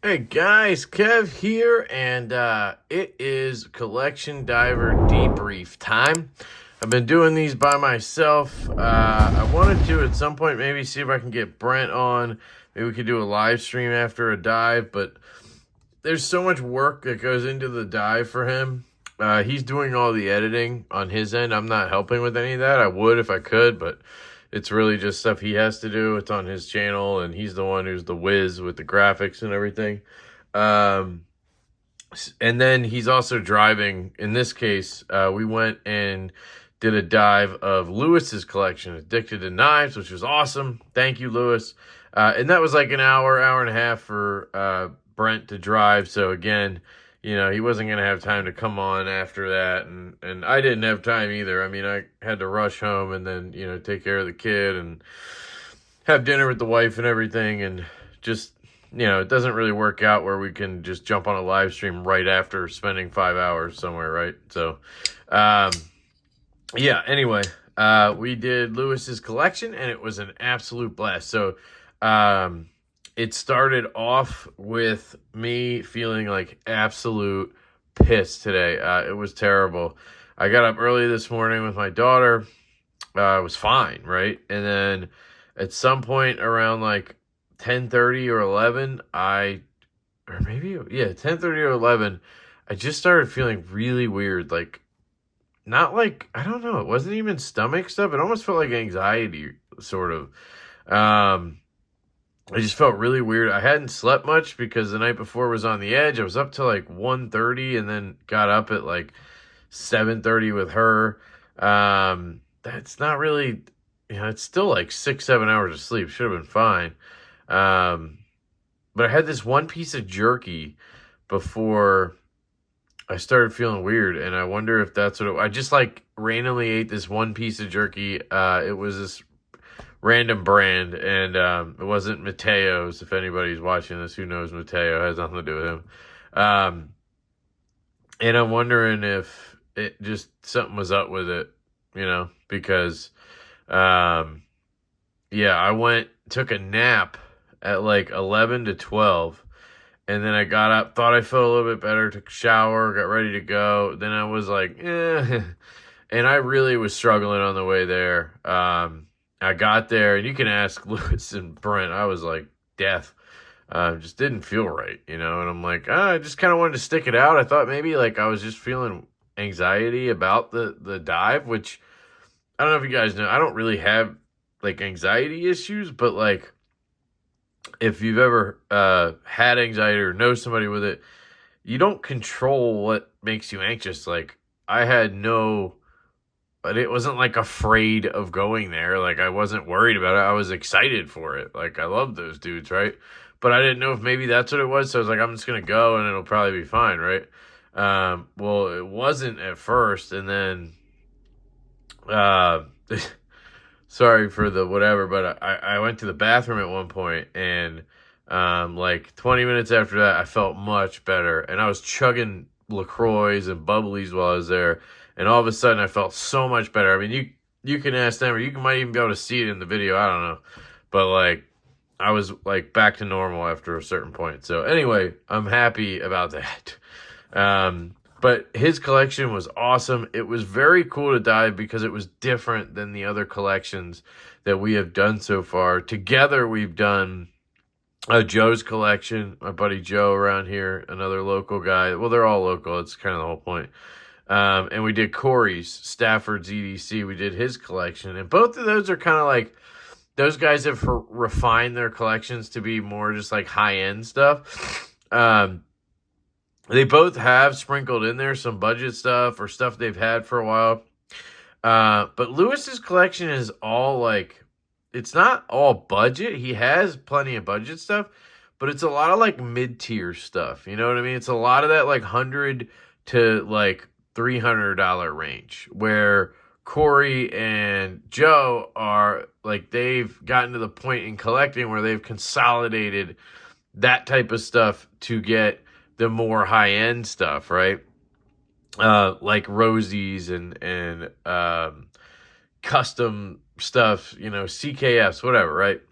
Hey guys, Kev here, and it is Collection Diver Debrief time. I've been doing these by myself. I wanted to at some point maybe see if I can get Brent on. Maybe we could do a live stream after a dive, but there's so much work that goes into the dive for him. He's doing all the editing on his end. I'm not helping with any of that. I would if I could, but it's really just stuff he has to do. It's on his channel, and he's the one who's the whiz with the graphics and everything. And then he's also driving. In this case, we went and did a dive of Lewis's collection, Addicted to Knives, which was awesome. Thank you, Lewis. And that was like an hour and a half for Brent to drive. So again, he wasn't going to have time to come on after that. And I didn't have time either. I mean, I had to rush home and then, take care of the kid and have dinner with the wife and everything. And just, it doesn't really work out where we can just jump on a live stream right after spending 5 hours somewhere, right? So, anyway, we did Lewis's collection and it was an absolute blast. So, it started off with me feeling like absolute piss today. It was terrible. I got up early this morning with my daughter. It was fine, right? And then at some point around like 10:30 or 11, 10:30 or 11, I just started feeling really weird. Like, not like, I don't know, it wasn't even stomach stuff. It almost felt like anxiety, sort of. I just felt really weird. I hadn't slept much because the night before was on the edge. I was up till like 1:30 and then got up at like 7:30 with her. That's not really, it's still like 6-7 hours of sleep. Should have been fine. But I had this one piece of jerky before I started feeling weird, and I wonder if that's what I just like randomly ate this one piece of jerky. It was this random brand, and it wasn't Mateo's. If anybody's watching this who knows Mateo, it has nothing to do with him. And I'm wondering if it just something was up with it, because I took a nap at like 11 to 12, and then I got up, thought I felt a little bit better, took a shower, got ready to go. Then I was like, and I really was struggling on the way there. I got there, and you can ask Lewis and Brent. I was like death. Just didn't feel right, and I'm like, I just kind of wanted to stick it out. I thought maybe like I was just feeling anxiety about the dive, which I don't know if you guys know. I don't really have like anxiety issues, but like if you've ever had anxiety or know somebody with it, you don't control what makes you anxious. Like but it wasn't like afraid of going there. Like I wasn't worried about it. I was excited for it. Like I love those dudes, right? But I didn't know if maybe that's what it was. So I was like, I'm just going to go and it'll probably be fine, right? Well, it wasn't at first. And then, sorry for the whatever, but I went to the bathroom at one point, and like 20 minutes after that, I felt much better. And I was chugging LaCroix and bubblies while I was there. And all of a sudden, I felt so much better. I mean, you can ask them, or you might even be able to see it in the video. I don't know. But, like, I was, like, back to normal after a certain point. So, anyway, I'm happy about that. But his collection was awesome. It was very cool to dive because it was different than the other collections that we have done so far. Together, we've done Joe's collection, my buddy Joe around here, another local guy. Well, they're all local. It's kind of the whole point. And we did Corey's, Stafford's EDC. We did his collection. And both of those are kind of like, those guys have refined their collections to be more just like high-end stuff. They both have sprinkled in there some budget stuff or stuff they've had for a while. But Lewis's collection is all like, it's not all budget. He has plenty of budget stuff, but it's a lot of like mid-tier stuff. You know what I mean? It's a lot of that like $100 to like $300 range, where Corey and Joe are like, they've gotten to the point in collecting where they've consolidated that type of stuff to get the more high-end stuff, right? Like Rosie's and custom stuff, CKFs, whatever, right?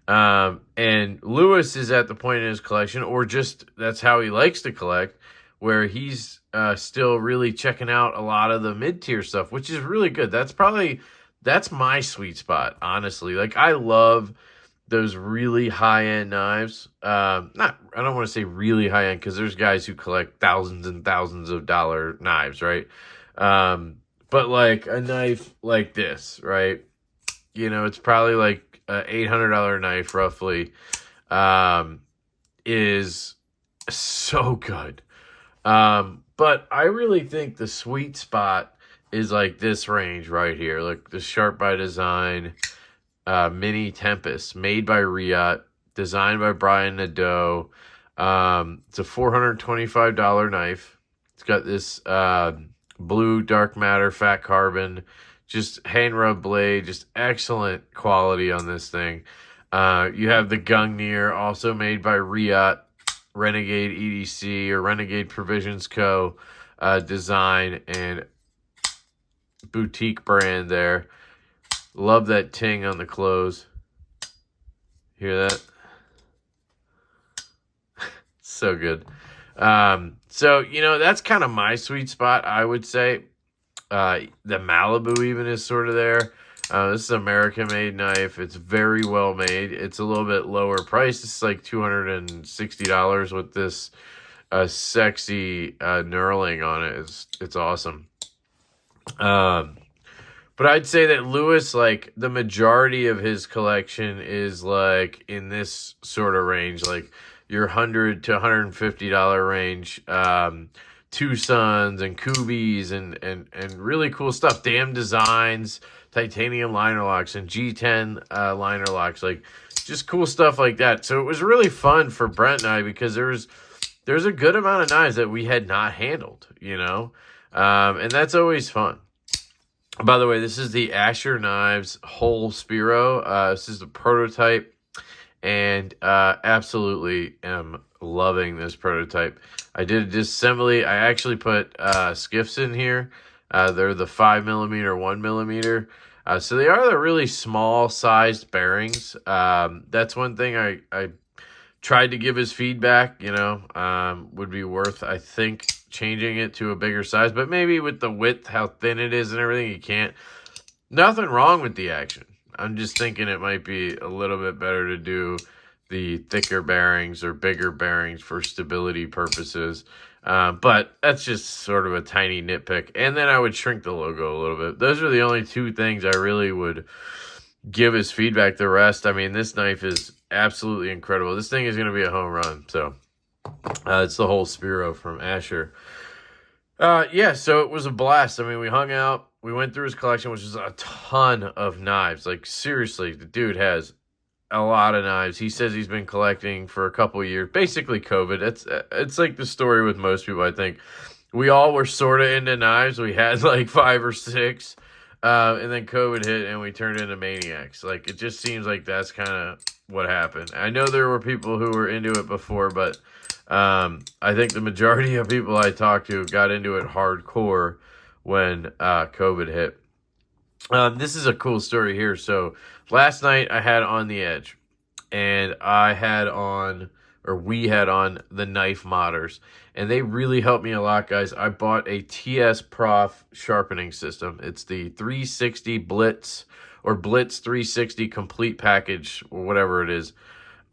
And Lewis is at the point in his collection, or just that's how he likes to collect, where he's still really checking out a lot of the mid-tier stuff, which is really good. That's my sweet spot, honestly. Like, I love those really high-end knives. I don't want to say really high-end, because there's guys who collect thousands and thousands of dollar knives, right? But like a knife like this, right? You know, it's probably like a $800 knife roughly, is so good. But I really think the sweet spot is like this range right here, like the Sharp by Design Mini Tempest, made by Riot, designed by Brian Nadeau. It's a $425 knife. It's got this blue dark matter fat carbon, just hand rub blade, just excellent quality on this thing. You have the Gungnir, also made by Riot, Renegade EDC or Renegade Provisions Co. Design and boutique brand there. Love that ting on the close. Hear that? So good. So, you know, that's kind of my sweet spot, I would say. The Malibu even is sort of there. This is an American-made knife. It's very well made. It's a little bit lower price. It's like $260 with this sexy knurling on it. It's awesome. But I'd say that Lewis, like, the majority of his collection is like in this sort of range, like your $100 to $150 range. Tucson's and Kubi's and really cool stuff. Damn Designs, titanium liner locks, and G10 liner locks. Like, just cool stuff like that. So it was really fun for Brent and I, because there's a good amount of knives that we had not handled, you know? And that's always fun. By the way, this is the Asher Knives whole Spiro. This is the prototype, and absolutely am loving this prototype. I did a disassembly. I actually put skiffs in here. They're the 5mm, 1mm. So they are the really small sized bearings. That's one thing I tried to give as feedback, you know, would be worth, I think, changing it to a bigger size. But maybe with the width, how thin it is and everything, you can't. Nothing wrong with the action. I'm just thinking it might be a little bit better to do the thicker bearings or bigger bearings for stability purposes. But that's just sort of a tiny nitpick. And then I would shrink the logo a little bit. Those are the only two things I really would give as feedback. The rest, I mean, this knife is absolutely incredible. This thing is going to be a home run. So it's the whole Spiro from Asher. Yeah, so it was a blast. I mean, we hung out. We went through his collection, which is a ton of knives. Like, seriously, the dude has a lot of knives. He says he's been collecting for a couple of years. Basically, COVID. It's like the story with most people, I think. We all were sort of into knives. We had like 5 or 6. And then COVID hit, and we turned into maniacs. Like, it just seems like that's kind of what happened. I know there were people who were into it before, but I think the majority of people I talked to got into it hardcore when COVID hit. This is a cool story here. So last night I had On the Edge, and we had on the Knife Modders, and they really helped me a lot, guys. I bought a TS Prof sharpening system. It's the 360 Blitz or Blitz 360 complete package, or whatever it is,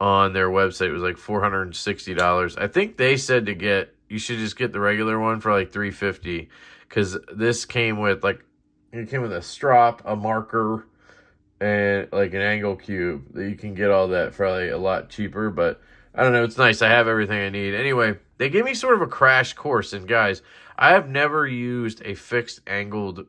on their website. It was like $460. I think they said you should just get the regular one for like $350, because this came with a strap, a marker, and like an angle cube. You can get all that for like a lot cheaper, but I don't know. It's nice. I have everything I need. Anyway, they gave me sort of a crash course. And guys, I have never used a fixed angled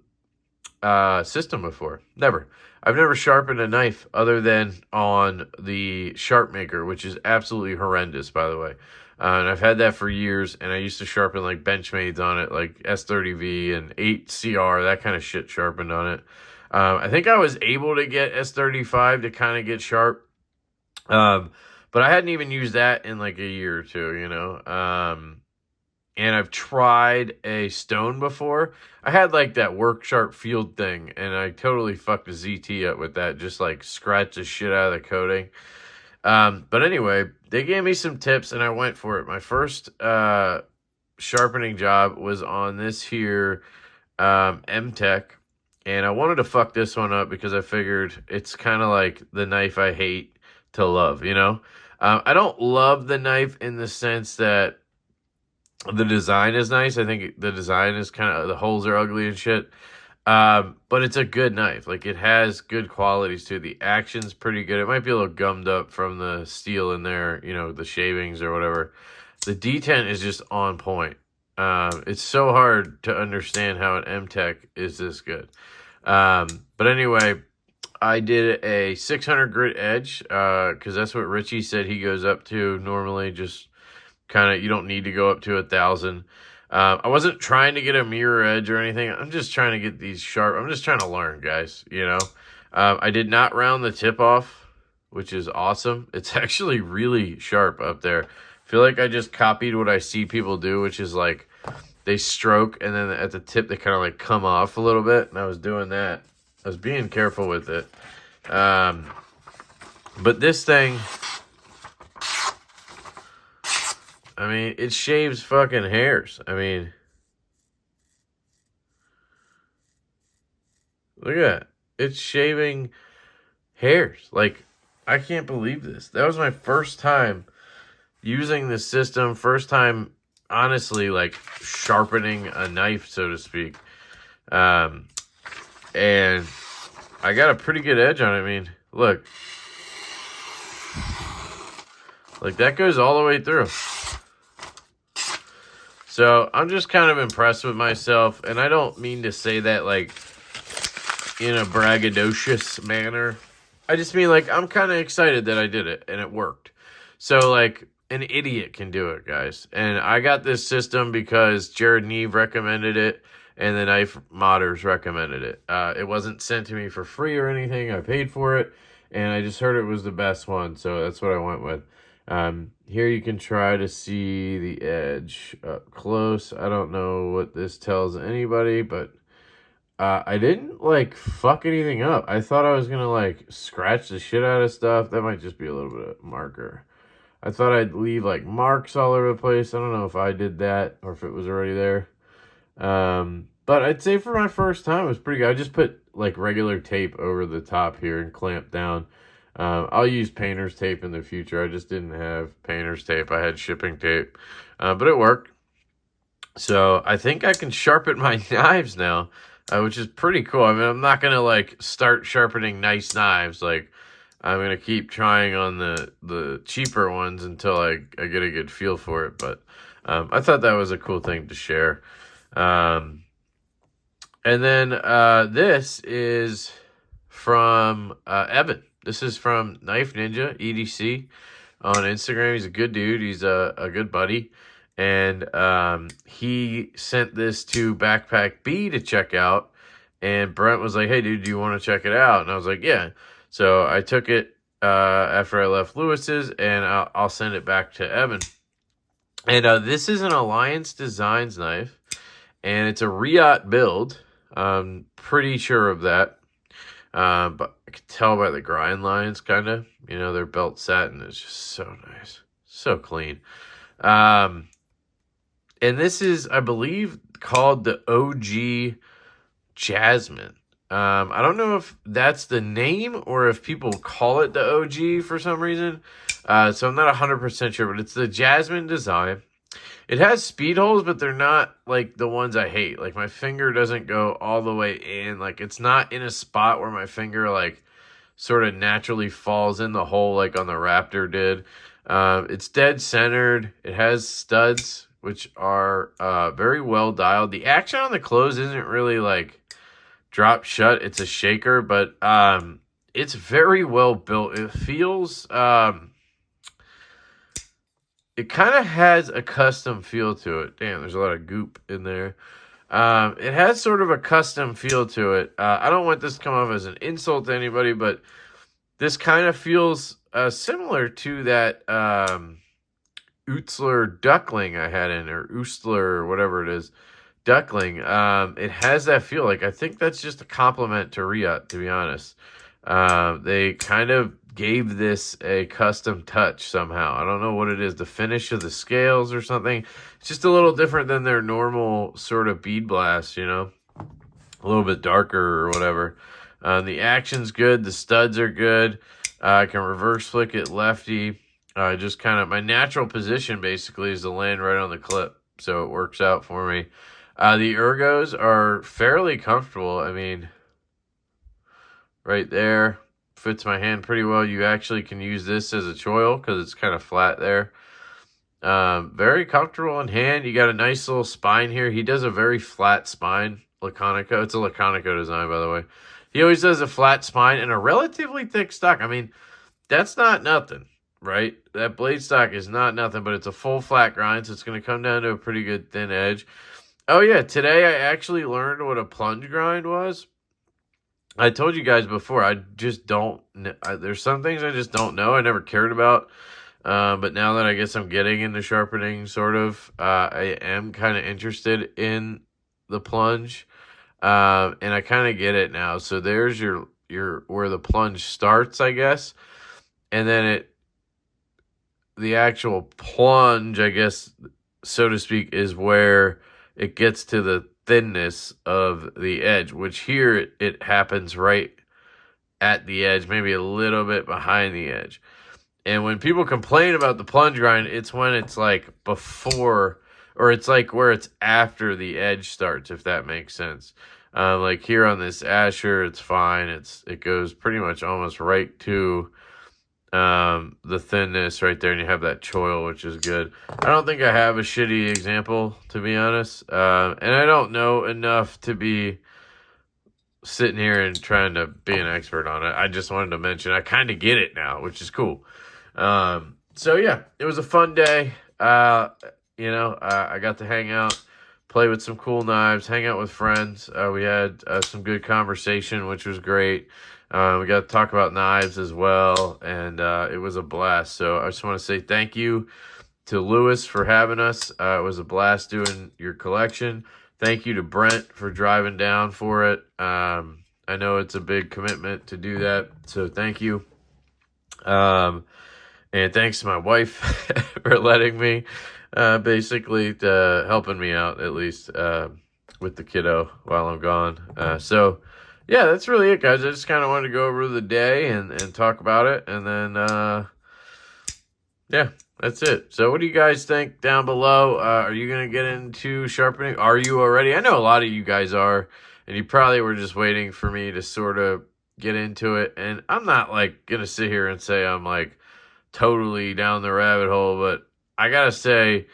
system before. Never. I've never sharpened a knife other than on the Sharp Maker, which is absolutely horrendous, by the way. And I've had that for years, and I used to sharpen like Benchmades on it, like S30V and 8CR, that kind of shit sharpened on it. I think I was able to get S35 to kind of get sharp. But I hadn't even used that in like a year or two, you know. And I've tried a stone before. I had like that Work Sharp Field thing, and I totally fucked a ZT up with that. Just like scratched the shit out of the coating. But anyway, they gave me some tips and I went for it. My first sharpening job was on this here M-Tech. And I wanted to fuck this one up because I figured it's kind of like the knife I hate to love, you know? I don't love the knife in the sense that the design is nice. I think the design is kind of, the holes are ugly and shit. But it's a good knife. Like, it has good qualities to it. The action's pretty good. It might be a little gummed up from the steel in there, you know, the shavings or whatever. The detent is just on point. It's so hard to understand how an M-Tech is this good. But anyway, I did a 600 grit edge, because that's what Richie said he goes up to normally. Just kind of, you don't need to go up to 1,000. I wasn't trying to get a mirror edge or anything. I'm just trying to get these sharp. I'm just trying to learn, guys, you know. I did not round the tip off, which is awesome. It's actually really sharp up there. I feel like I just copied what I see people do, which is like they stroke and then at the tip they kind of like come off a little bit. And I was doing that. I was being careful with it. But this thing, I mean, it shaves fucking hairs. I mean, look at that. It's shaving hairs. Like, I can't believe this. That was my first time using this system. First time, honestly, like, sharpening a knife, so to speak. And I got a pretty good edge on it. I mean, look. Like, that goes all the way through. So, I'm just kind of impressed with myself. And I don't mean to say that, like, in a braggadocious manner. I just mean, like, I'm kind of excited that I did it. And it worked. So, like, an idiot can do it, guys. And I got this system because Jared Neve recommended it. And the Knife Modders recommended it. It wasn't sent to me for free or anything. I paid for it. And I just heard it was the best one. So that's what I went with. Here you can try to see the edge up close. I don't know what this tells anybody, but I didn't, like, fuck anything up. I thought I was going to, like, scratch the shit out of stuff. That might just be a little bit of marker. I thought I'd leave, like, marks all over the place. I don't know if I did that or if it was already there. But I'd say for my first time, it was pretty good. I just put, like, regular tape over the top here and clamped down. I'll use painter's tape in the future. I just didn't have painter's tape. I had shipping tape. But it worked. So I think I can sharpen my knives now, which is pretty cool. I mean, I'm not going to, like, start sharpening nice knives. Like, I'm going to keep trying on the cheaper ones until I get a good feel for it. But I thought that was a cool thing to share. And then this is from Evan. This is from Knife Ninja EDC on Instagram. He's a good dude. He's a good buddy. And he sent this to Backpack B to check out. And Brent was like, hey, dude, do you want to check it out? And I was like, yeah. So I took it after I left Lewis's, and I'll send it back to Evan. And this is an Alliance Designs knife. And it's a Riot build. I'm pretty sure of that. But I can tell by the grind lines, kind of. You know, their belt satin is just so nice. So clean. And this is, I believe, called the OG Jasmine. I don't know if that's the name or if people call it the OG for some reason. So I'm not 100% sure, but it's the Jasmine design. It has speed holes, but they're not, like, the ones I hate. Like, my finger doesn't go all the way in. Like, it's not in a spot where my finger, like, sort of naturally falls in the hole like on the Raptor did. It's dead centered. It has studs, which are very well dialed. The action on the close isn't really, like, drop shut. It's a shaker, but it's very well built. It feels... it kind of has a custom feel to it. Damn, there's a lot of goop in there. It has sort of a custom feel to it. I don't want this to come off as an insult to anybody, but this kind of feels similar to that Utzler Duckling I had in, or Oostler, or whatever it is, Duckling. It has that feel. Like, I think that's just a compliment to Riot, to be honest. They kind of gave this a custom touch somehow. I don't know what it is, the finish of the scales or something. It's just a little different than their normal sort of bead blast, you know, a little bit darker or whatever. The action's good. The studs are good. I can reverse flick it lefty. Just kind of my natural position basically is to land right on the clip. So it works out for me. The ergos are fairly comfortable. I mean, right there fits my hand pretty well. You actually can use this as a choil because it's kind of flat there. Very comfortable in hand. You got a nice little spine here. He does a very flat spine. Laconico. It's a Laconico design, by the way. He always does a flat spine and a relatively thick stock. I mean, that's not nothing, right? That blade stock is not nothing, but it's a full flat grind, so it's going to come down to a pretty good thin edge. Oh, yeah, today I actually learned what a plunge grind was. I told you guys before, I just don't, there's some things I just don't know. I never cared about, but now that I guess I'm getting into sharpening, sort of, I am kind of interested in the plunge. And I kind of get it now. So there's your where the plunge starts, I guess. And then the actual plunge, I guess, so to speak, is where it gets to the thinness of the edge, which here it happens right at the edge, maybe a little bit behind the edge. And when people complain about the plunge grind, it's when it's like before, or it's like where it's after the edge starts, if that makes sense. Like here on this Asher, it's fine. It goes pretty much almost right to the thinness right there, and you have that choil, which is good. I don't think I have a shitty example, to be honest. And I don't know enough to be sitting here and trying to be an expert on it. I just wanted to mention I kind of get it now, which is cool. So yeah, it was a fun day. I got to hang out, play with some cool knives, hang out with friends. We had some good conversation, which was great. We got to talk about knives as well, and it was a blast. So I just want to say thank you to Lewis for having us. It was a blast doing your collection. Thank you to Brent for driving down for it. I know it's a big commitment to do that, so thank you. And thanks to my wife for letting me, basically helping me out at least with the kiddo while I'm gone. So yeah, that's really it, guys. I just kind of wanted to go over the day and talk about it, and then yeah, that's it. So what do you guys think down below? Are you gonna get into sharpening? Are you already? I know a lot of you guys are, and you probably were just waiting for me to sort of get into it. And I'm not like gonna sit here and say I'm like totally down the rabbit hole, but I gotta say,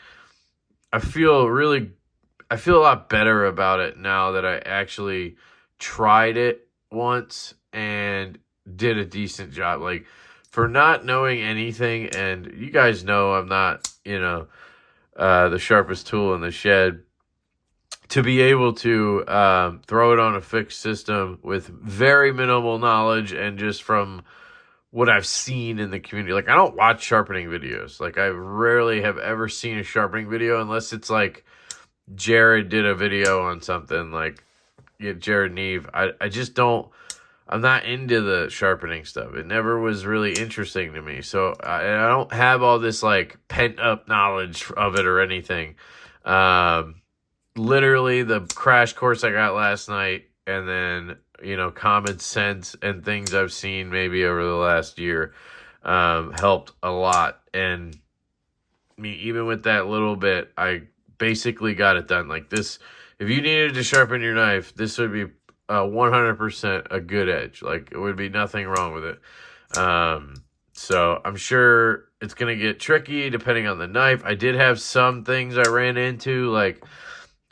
I feel a lot better about it now that I actually tried it once and did a decent job. Like, for not knowing anything, and you guys know I'm not, the sharpest tool in the shed, to be able to throw it on a fixed system with very minimal knowledge and just from what I've seen in the community. Like, I don't watch sharpening videos. Like, I rarely have ever seen a sharpening video unless it's like Jared did a video on something, like Jared Neve. I just don't, I'm not into the sharpening stuff. It never was really interesting to me. So I don't have all this like pent up knowledge of it or anything. Literally the crash course I got last night, and then, common sense and things I've seen maybe over the last year, helped a lot. And even with that little bit, I basically got it done. Like this, if you needed to sharpen your knife, this would be 100% a good edge. Like, it would be nothing wrong with it. So I'm sure it's going to get tricky depending on the knife. I did have some things I ran into, like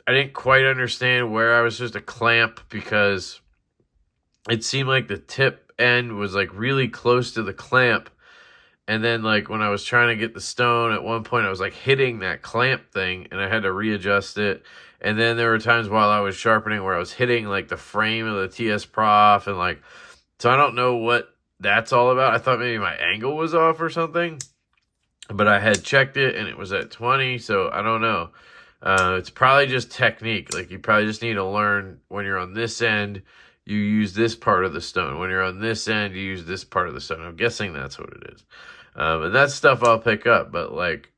I didn't quite understand where I was supposed to clamp, because it seemed like the tip end was like really close to the clamp. And then like when I was trying to get the stone, at one point I was like hitting that clamp thing and I had to readjust it. And then there were times while I was sharpening where I was hitting like the frame of the TS Prof, and like, so I don't know what that's all about. I thought maybe my angle was off or something, but I had checked it and it was at 20. So I don't know. It's probably just technique. Like, you probably just need to learn when you're on this end, you use this part of the stone. When you're on this end, you use this part of the stone. I'm guessing that's what it is. And that's stuff I'll pick up, but like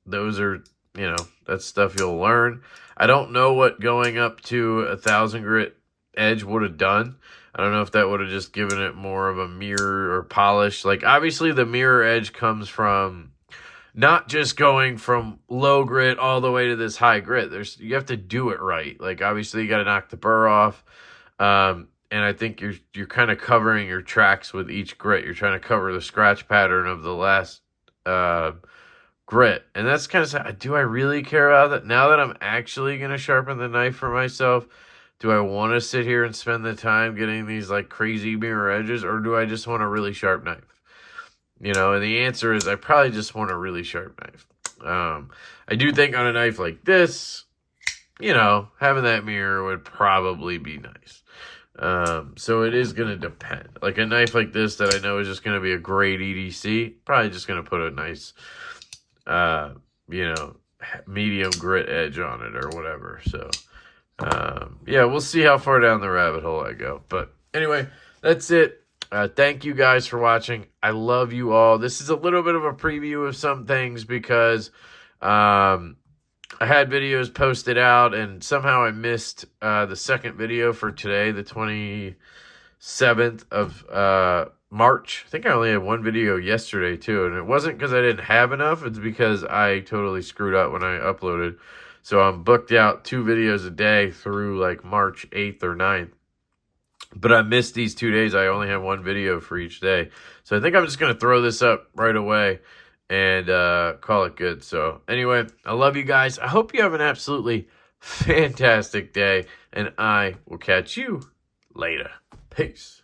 those are, you know, that's stuff you'll learn. I don't know what going up to 1,000 grit edge would have done. I don't know if that would have just given it more of a mirror or polish. Like, obviously, the mirror edge comes from not just going from low grit all the way to this high grit. You have to do it right. Like, obviously, you got to knock the burr off. And I think you're kind of covering your tracks with each grit. You're trying to cover the scratch pattern of the last grit. And that's kind of sad. Do I really care about that? Now that I'm actually going to sharpen the knife for myself, do I want to sit here and spend the time getting these like crazy mirror edges, or do I just want a really sharp knife? You know, and the answer is I probably just want a really sharp knife. I do think on a knife like this, you know, having that mirror would probably be nice. So it is going to depend. Like a knife like this that I know is just going to be a great EDC, probably just going to put a nice, you know, medium grit edge on it or whatever. So, yeah, we'll see how far down the rabbit hole I go. But anyway, that's it. Thank you guys for watching. I love you all. This is a little bit of a preview of some things because I had videos posted out and somehow I missed the second video for today, the 27th of March. I think I only had one video yesterday too, and it wasn't because I didn't have enough. It's because I totally screwed up when I uploaded. So I'm booked out 2 videos a day through like March 8th or 9th. But I missed these 2 days. I only have one video for each day. So I think I'm just going to throw this up right away and call it good. So anyway, I love you guys. I hope you have an absolutely fantastic day. And I will catch you later. Peace.